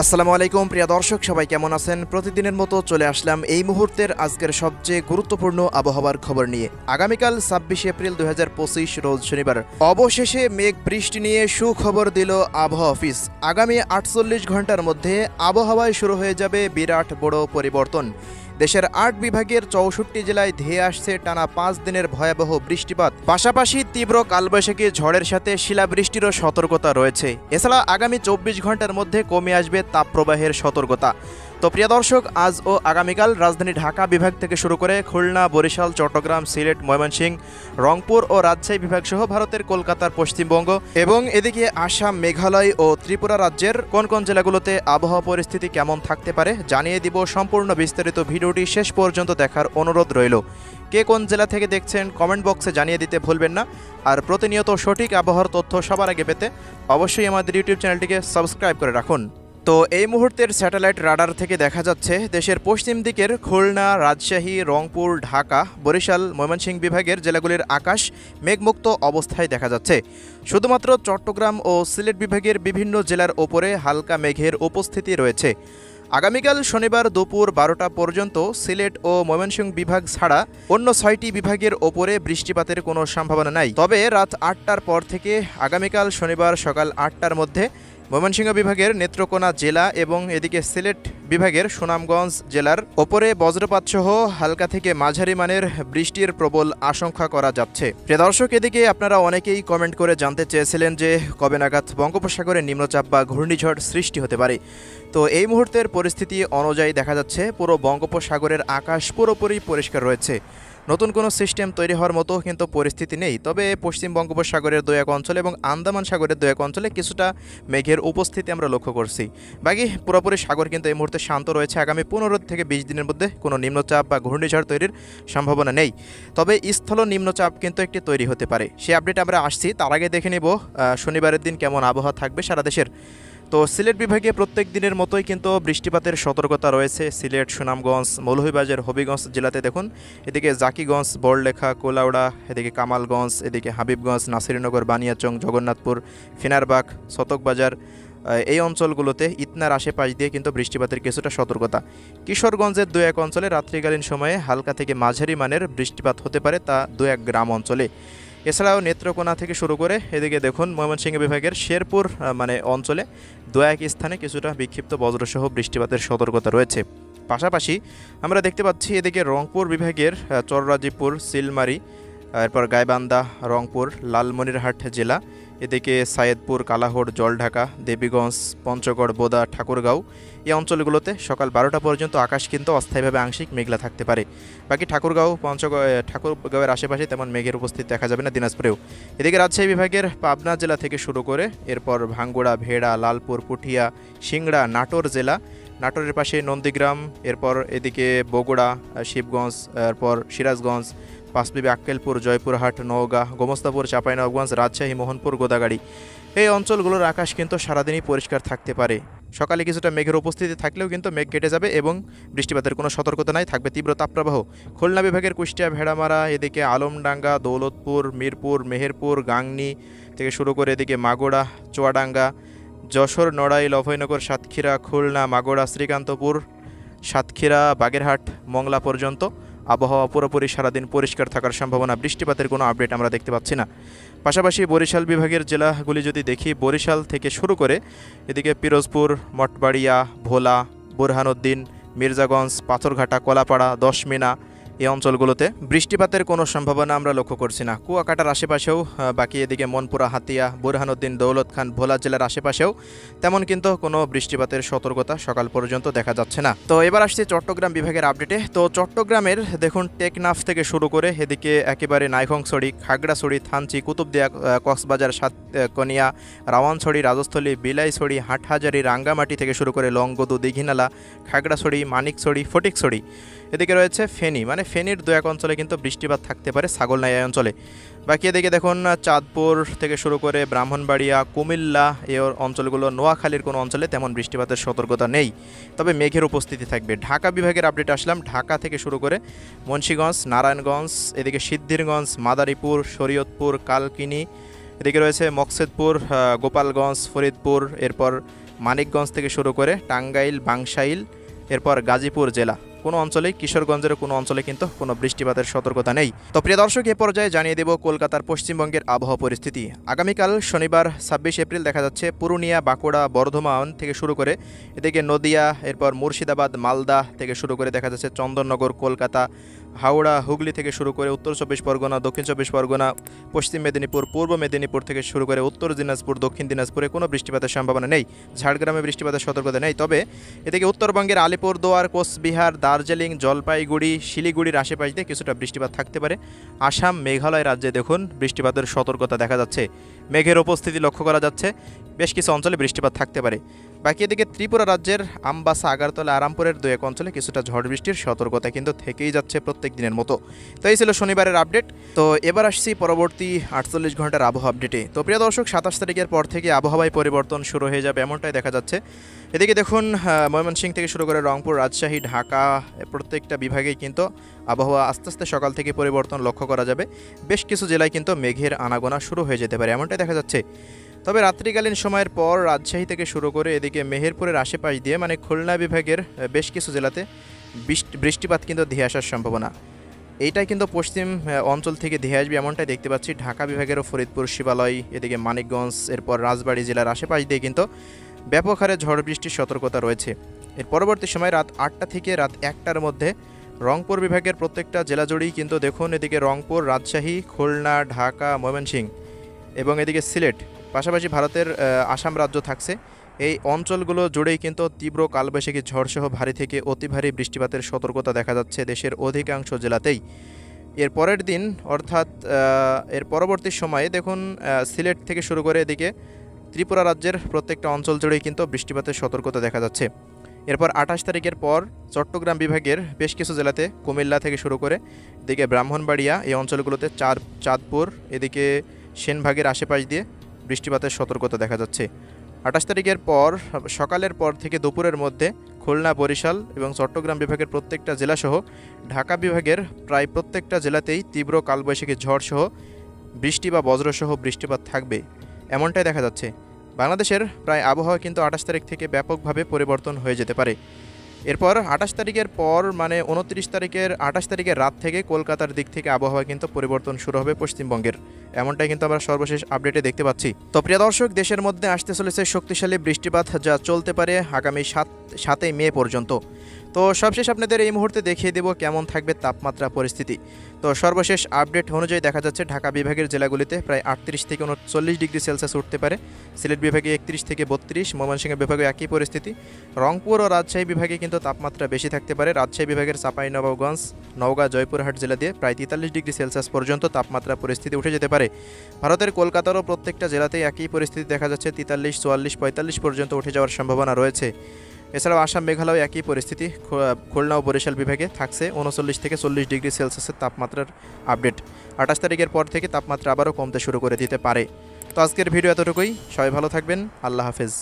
আসসালামু আলাইকুম প্রিয় দর্শক, সবাই কেমন আছেন? প্রতিদিনের মতো চলে আসলাম এই মুহূর্তের আজকের সবচেয়ে গুরুত্বপূর্ণ আবহাওয়ার খবর নিয়ে। আগামীকাল ২৬ এপ্রিল ২০২৫ রোজ শনিবার অবশেষে মেঘ বৃষ্টি নিয়ে সুখবর দিল আবহাওয়া অফিস। আগামী ৪৮ ঘন্টার মধ্যে আবহাওয়ায় শুরু হয়ে যাবে বিরাট বড় পরিবর্তন। দেশের ৮ বিভাগের ৬৪ জেলায় ধেয়ে আসছে টানা ৫ দিনের ভয়াবহ বৃষ্টিপাত, পাশাপাশি তীব্র কালবৈশাখী ঝড়ের সাথে শিলাবৃষ্টিরও সতর্কতা রয়েছে। এছাড়া আগামী ২৪ ঘন্টার মধ্যে কমে আসবে তাপপ্রবাহের সতর্কতা। তো প্রিয় দর্শক, আজ ও আগামীকাল রাজধানী ঢাকা বিভাগ থেকে শুরু করে খুলনা, বরিশাল, চট্টগ্রাম, সিলেট, ময়মনসিংহ, রংপুর ও রাজশাহী বিভাগ সহ ভারতের কলকাতার পশ্চিমবঙ্গ এবং এদিকে আসাম, মেঘালয় ও ত্রিপুরা রাজ্যের কোন কোন জেলাগুলোতে আবহাওয়া পরিস্থিতি কেমন থাকতে পারে জানিয়ে দিব। সম্পূর্ণ বিস্তারিত ভিডিওটি শেষ পর্যন্ত দেখার অনুরোধ রইল। কে কোন জেলা থেকে দেখছেন কমেন্ট বক্সে জানিয়ে দিতে ভুলবেন না। আর প্রতিনিয়ত সঠিক আবহাওয়ার তথ্য সবার আগে পেতে অবশ্যই আমাদের ইউটিউব চ্যানেলটিকে সাবস্ক্রাইব করে রাখুন। তো এই মুহূর্তের স্যাটেলাইট রাডার থেকে দেখা যাচ্ছে দেশের পশ্চিম দিকের খুলনা, রাজশাহী, রংপুর, ঢাকা, বরিশাল, ময়মনসিংহ বিভাগের জেলাগুলির আকাশ মেঘমুক্ত অবস্থায় দেখা যাচ্ছে। শুধুমাত্র চট্টগ্রাম ও সিলেট বিভাগের বিভিন্ন জেলার ওপরে হালকা মেঘের উপস্থিতি রয়েছে। আগামীকাল শনিবার দুপুর ১২টা পর্যন্ত সিলেট ও ময়মনসিংহ বিভাগ ছাড়া অন্য ৬টি বিভাগের ওপরে বৃষ্টিপাতের কোনো সম্ভাবনা নাই। তবে রাত ৮টার পর থেকে আগামীকাল শনিবার সকাল ৮টার মধ্যে ময়মনসিংহ বিভাগের নেত্রকোনা জেলা এবং এদিকে সিলেট বিভাগের সুনামগঞ্জ জেলার ওপরে বজ্রপাতসহ হালকা থেকে মাঝারি মানের বৃষ্টির প্রবল আশঙ্কা করা যাচ্ছে। প্রিয় দর্শক, এদিকে আপনারা অনেকেই কমেন্ট করে জানতে চেয়েছিলেন যে কবে নাগাদ বঙ্গোপসাগরে নিম্নচাপ বা ঘূর্ণিঝড় সৃষ্টি হতে পারে। তো এই মুহূর্তের পরিস্থিতি অনুযায়ী দেখা যাচ্ছে পুরো বঙ্গোপসাগরের আকাশ পুরোপুরি পরিষ্কার রয়েছে। নতুন কোনো সিস্টেম তৈরি হওয়ার মতো কিন্তু পরিস্থিতি নেই। তবে পশ্চিম বঙ্গোপসাগরের দু এক অঞ্চলে এবং আন্দামান সাগরের দু এক অঞ্চলে কিছুটা মেঘের উপস্থিতি আমরা লক্ষ্য করছি। বাকি পুরোপুরি সাগর কিন্তু এই মুহূর্তে শান্ত রয়েছে। আগামী ১৫ থেকে ২০ দিনের মধ্যে কোনো নিম্নচাপ বা ঘূর্ণিঝড় তৈরির সম্ভাবনা নেই। তবে স্থল নিম্নচাপ কিন্তু একটি তৈরি হতে পারে। সেই আপডেট আমরা আসছি। তার আগে দেখে নেব শনিবারের দিন কেমন আবহাওয়া থাকবে সারা দেশের। তো সিলেট বিভাগে প্রত্যেক দিনের মতোই কিন্তু বৃষ্টিপাতের সতর্কতা রয়েছে। সিলেট, সুনামগঞ্জ, মৌলভীবাজার, হবিগঞ্জ জেলাতে দেখুন, এদিকে জাকিগঞ্জ, বড়লেখা, কোলাউড়া, এদিকে কামালগঞ্জ, এদিকে হাবিবগঞ্জ, নাসিরনগর, বানিয়াচং, জগন্নাথপুর, ফিনারবাগ, শতকবাজার এই অঞ্চলগুলোতে ইতনার আশেপাশ দিয়ে কিন্তু বৃষ্টিপাতের কিছুটা সতর্কতা। কিশোরগঞ্জের দু এক অঞ্চলে রাত্রিকালীন সময়ে হালকা থেকে মাঝারি মানের বৃষ্টিপাত হতে পারে, তা দু এক গ্রাম অঞ্চলে। এছাড়াও নেত্রকোনা থেকে শুরু করে এদিকে দেখুন ময়মনসিংহ বিভাগের শেরপুর অঞ্চলে দু এক স্থানে কিছুটা বিক্ষিপ্ত বজ্রসহ বৃষ্টিপাতের সতর্কতা রয়েছে। পাশাপাশি আমরা দেখতে পাচ্ছি এদিকে রংপুর বিভাগের চররাজীপুর, সিলমারি, এরপর গাইবান্ধা, রংপুর, লালমনিরহাট জেলা, এদিকে সায়েদপুর, কালাহোড়, জলঢাকা, দেবীগঞ্জ, পঞ্চগড়, বোদা, ঠাকুরগাঁও এই অঞ্চলগুলোতে সকাল ১২টা পর্যন্ত আকাশ কিন্তু অস্থায়ীভাবে আংশিক মেঘলা থাকতে পারে। বাকি ঠাকুরগাঁও, ঠাকুরগাঁওয়ের আশেপাশে তেমন মেঘের উপস্থিতি দেখা যাবে না দিনাজপুরেও। এদিকে রাজশাহী বিভাগের পাবনা জেলা থেকে শুরু করে এরপর ভাঙ্গুড়া, ভেড়া, লালপুর, পুঠিয়া, সিংড়া, নাটোর জেলা, নাটোরের পাশে নন্দীগ্রাম, এরপর এদিকে বগুড়া, শিবগঞ্জ, এরপর সিরাজগঞ্জ, পাঁচবিবি, আক্কেলপুর, জয়পুরহাট, নওগাঁ, গোমস্তাপুর, চাঁপাইনবাবগঞ্জ, রাজশাহী, মোহনপুর, গোদাগাড়ি এই অঞ্চলগুলোর আকাশ কিন্তু সারাদিনই পরিষ্কার থাকতে পারে। সকালে কিছুটা মেঘের উপস্থিতি থাকলেও কিন্তু মেঘ কেটে যাবে এবং বৃষ্টিপাতের কোনো সতর্কতা নাই, থাকবে তীব্র তাপপ্রবাহ। খুলনা বিভাগের কুষ্টিয়া, ভেড়ামারা, এদিকে আলমডাঙ্গা, দৌলতপুর, মিরপুর, মেহেরপুর, গাংনী থেকে শুরু করে এদিকে মাগুড়া, চুয়াডাঙ্গা, যশোর, নড়াইল, অভয়নগর, সাতক্ষীরা, খুলনা, মাগুড়া, শ্রীকান্তপুর, সাতক্ষীরা, বাগেরহাট, মংলা পর্যন্ত আবহাওয়া পুরোপুরি সারাদিন পরিষ্কার থাকার সম্ভাবনা। বৃষ্টিপাতের কোনো আপডেট আমরা দেখতে পাচ্ছি না। পাশাপাশি বরিশাল বিভাগের জেলাগুলি যদি দেখি, বরিশাল থেকে শুরু করে এদিকে পিরোজপুর, মঠবাড়িয়া, ভোলা, বুরহানুদ্দিন, মির্জাগঞ্জ, পাথরঘাটা, কলাপাড়া, দশমিনা এই অঞ্চলগুলোতে বৃষ্টিপাতের কোনো সম্ভাবনা আমরা লক্ষ্য করছি না। কুয়াকাটার আশেপাশেও, বাকি এদিকে মনপুরা, হাতিয়া, বুরহানুদ্দিন, দৌলত খান, ভোলা জেলার আশেপাশেও তেমন কিন্তু কোনো বৃষ্টিপাতের সতর্কতা সকাল পর্যন্ত দেখা যাচ্ছে না। তো এবার আসছি চট্টগ্রাম বিভাগের আপডেটে। তো চট্টগ্রামের দেখুন টেকনাফ থেকে শুরু করে এদিকে একেবারে নাইখংছড়ি, খাগড়াছড়ি, থানচি, কুতুবদিয়া, কক্সবাজার, সাতকনিয়া, রাওয়ানছড়ি, রাজস্থলী, বিলাইছড়ি, হাটহাজারি, রাঙ্গামাটি থেকে শুরু করে লংগদু, দীঘিনালা, খাগড়াছড়ি, মানিকছড়ি, ফটিকছড়ি, এদিকে রয়েছে ফেনী, ফেনীর দু এক অঞ্চলে কিন্তু বৃষ্টিপাত থাকতে পারে, ছাগলনাইয়া অঞ্চলে। বাকি এদিকে দেখুন চাঁদপুর থেকে শুরু করে ব্রাহ্মণবাড়িয়া, কুমিল্লা এই অঞ্চলগুলো, নোয়াখালীর কোনো অঞ্চলে তেমন বৃষ্টিপাতের সতর্কতা নেই, তবে মেঘের উপস্থিতি থাকবে। ঢাকা বিভাগের আপডেট আসলাম। ঢাকা থেকে শুরু করে মুন্সিগঞ্জ, নারায়ণগঞ্জ, এদিকে সিদ্ধিরগঞ্জ, মাদারীপুর, শরীয়তপুর, কালকিনি, এদিকে রয়েছে মকসেদপুর, গোপালগঞ্জ, ফরিদপুর, এরপর মানিকগঞ্জ থেকে শুরু করে টাঙ্গাইল, বাংশাইল, এরপর গাজীপুর জেলা, কোনো অঞ্চলেই, কিশোরগঞ্জের কোনো অঞ্চলে কিন্তু কোনো বৃষ্টিপাতের সতর্কতা নেই। তো প্রিয় দর্শক, এ পর্যায়ে জানিয়ে দেব কলকাতার পশ্চিমবঙ্গের আবহাওয়া পরিস্থিতি। আগামীকাল শনিবার 26 এপ্রিল দেখা যাচ্ছে পুরুলিয়া, বাঁকুড়া, বর্ধমান থেকে শুরু করে এদিকে নদিয়া, এরপর মুর্শিদাবাদ, মালদা থেকে শুরু করে দেখা যাচ্ছে চন্দননগর, কলকাতা, হাওড়া, হুগলি থেকে শুরু করে উত্তর 24 পরগনা, দক্ষিণ 24 পরগনা, পশ্চিম মেদিনীপুর, পূর্ব মেদিনীপুর থেকে শুরু করে উত্তর দিনাজপুর, দক্ষিণ দিনাজপুরে কোনো বৃষ্টিপাতের সম্ভাবনা নেই। ঝাড়গ্রামে বৃষ্টিপাতের সতর্কতা নেই। তবে এদিকে উত্তরবঙ্গের আলিপুরদুয়ার, কোচবিহার, দার্জিলিং, জলপাইগুড়ি, শিলিগুড়ির আশেপাশ দিয়ে কিছুটা বৃষ্টিপাত থাকতে পারে। আসাম, মেঘালয় রাজ্যে দেখুন বৃষ্টিপাতের সতর্কতা দেখা যাচ্ছে, মেঘের উপস্থিতি লক্ষ্য করা যাচ্ছে, বেশ কিছু অঞ্চলে বৃষ্টিপাত থাকতে পারে। বাকি এদিকে ত্রিপুরা রাজ্যের আমবাসা, আগরতলা, আরামপুরের দু এক অঞ্চলে কিছুটা ঝড় বৃষ্টির সতর্কতা কিন্তু থেকেই যাচ্ছে প্রত্যেক দিনের মতো। তো এই ছিল শনিবারের আপডেট। তো এবার আসছি পরবর্তী 48 ঘন্টার আবহাওয়া আপডেটে। তো প্রিয় দর্শক, 27 তারিখের পর থেকে আবহাওয়ায় পরিবর্তন শুরু হয়ে যাবে এমনটাই দেখা যাচ্ছে। এদিকে দেখুন ময়মনসিংহ থেকে শুরু করে রংপুর, রাজশাহী, ঢাকা প্রত্যেকটা বিভাগেই কিন্তু আবহাওয়া আস্তে আস্তে সকাল থেকে পরিবর্তন লক্ষ্য করা যাবে। বেশ কিছু জেলায় কিন্তু মেঘের আনাগোনা শুরু হয়ে যেতে পারে এমনটাই দেখা যাচ্ছে। তবে রাত্রিকালীন সময়ের পর রাজশাহী থেকে শুরু করে এদিকে মেহেরপুরের আশেপাশ দিয়ে মানে খুলনা বিভাগের বেশ কিছু জেলাতে বৃষ্টিপাত কিন্তু ধেয়ে আসার সম্ভাবনা। এইটাই কিন্তু পশ্চিম অঞ্চল থেকে ধেয়ে আসবে এমনটাই দেখতে পাচ্ছি। ঢাকা বিভাগেরও ফরিদপুর, শিবালয়, এদিকে মানিকগঞ্জ, এরপর রাজবাড়ী জেলার আশেপাশ দিয়ে কিন্তু ব্যাপক হারে ঝড় বৃষ্টির সতর্কতা রয়েছে। এর পরবর্তী সময় রাত 8টা থেকে রাত 1টার মধ্যে রংপুর বিভাগের প্রত্যেকটা জেলা জুড়েই কিন্তু দেখুন এদিকে রংপুর, রাজশাহী, খুলনা, ঢাকা, ময়মনসিংহ এবং এদিকে সিলেট, পাশাপাশি ভারতের আসাম রাজ্য থাকছে। এই অঞ্চলগুলো জুড়েই কিন্তু তীব্র কালবৈশাখী ঝড়সহ ভারী থেকে অতি ভারী বৃষ্টিপাতের সতর্কতা দেখা যাচ্ছে দেশের অধিকাংশ জেলাতেই। এর পরের দিন অর্থাৎ এর পরবর্তী সময়ে দেখুন সিলেট থেকে শুরু করে এদিকে ত্রিপুরা রাজ্যের প্রত্যেকটা অঞ্চল জুড়েই কিন্তু বৃষ্টিপাতের সতর্কতা দেখা যাচ্ছে। এরপর 28 তারিখের পর চট্টগ্রাম বিভাগের বেশ কিছু জেলাতে, কুমিল্লা থেকে শুরু করে এদিকে ব্রাহ্মণবাড়িয়া, এই অঞ্চলগুলোতে চাঁদপুর, এদিকে সেনভাগের আশেপাশ দিয়ে বৃষ্টিপাতের সতর্কতা দেখা যাচ্ছে। 28 তারিখের পর সকালের পর থেকে দুপুরের মধ্যে খুলনা, বরিশাল এবং চট্টগ্রাম বিভাগের প্রত্যেকটা জেলাসহ ঢাকা বিভাগের প্রায় প্রত্যেকটা জেলাতেই তীব্র কালবৈশাখী ঝড়সহ বৃষ্টি বা বজ্রসহ বৃষ্টিপাত থাকবে এমনটাই দেখা যাচ্ছে। বাংলাদেশের প্রায় আবহাওয়া কিন্তু 28 তারিখ থেকে ব্যাপকভাবে পরিবর্তন হয়ে যেতে পারে। এরপর 28 তারিখের পর মানে 28 তারিখের রাত থেকে কলকাতার দিক থেকে আবহাওয়া কিন্তু পরিবর্তন শুরু হবে পশ্চিমবঙ্গের, এমনটাই কিন্তু আমরা সর্বশেষ আপডেটে দেখতে পাচ্ছি। তো প্রিয় দর্শক, দেশের মধ্যে আসতে চলেছে শক্তিশালী বৃষ্টিপাত, যা চলতে পারে আগামী 7ই মে পর্যন্ত। তো সবশেষ আপনাদের এই মুহূর্তে দেখিয়ে দেব কেমন থাকবে তাপমাত্রা পরিস্থিতি। তো সর্বশেষ আপডেট অনুযায়ী দেখা যাচ্ছে ঢাকা বিভাগের জেলাগুলিতে প্রায় 38 থেকে 39 ডিগ্রি সেলসিয়াস উঠতে পারে, সিলেট বিভাগে 31 থেকে 32, ময়মনসিংহ বিভাগে একই পরিস্থিতি, রংপুর ও রাজশাহী বিভাগে কিন্তু তাপমাত্রা বেশি থাকতে পারে। রাজশাহী বিভাগের চাঁপাইনবাবগঞ্জ, নওগাঁ, জয়পুরহাট জেলা দিয়ে প্রায় 43 ডিগ্রি সেলসিয়াস পর্যন্ত তাপমাত্রা পরিস্থিতি উঠে যেতে পারে। ভারতের কলকাতারও প্রত্যেকটা জেলাতেই একই পরিস্থিতি দেখা যাচ্ছে, 43, 44, 45 পর্যন্ত উঠে যাওয়ার সম্ভাবনা রয়েছে। এছাড়াও আসাম, মেঘালয় একই পরিস্থিতি, খুলনা ও বরিশাল বিভাগে থাকছে 39 থেকে 40 ডিগ্রি সেলসিয়াসের তাপমাত্রার আপডেট। 28 তারিখের পর থেকে তাপমাত্রা আবারও কমতে শুরু করে দিতে পারে। তো আজকের ভিডিও এতটুকুই, সবাই ভালো থাকবেন, আল্লাহ হাফেজ।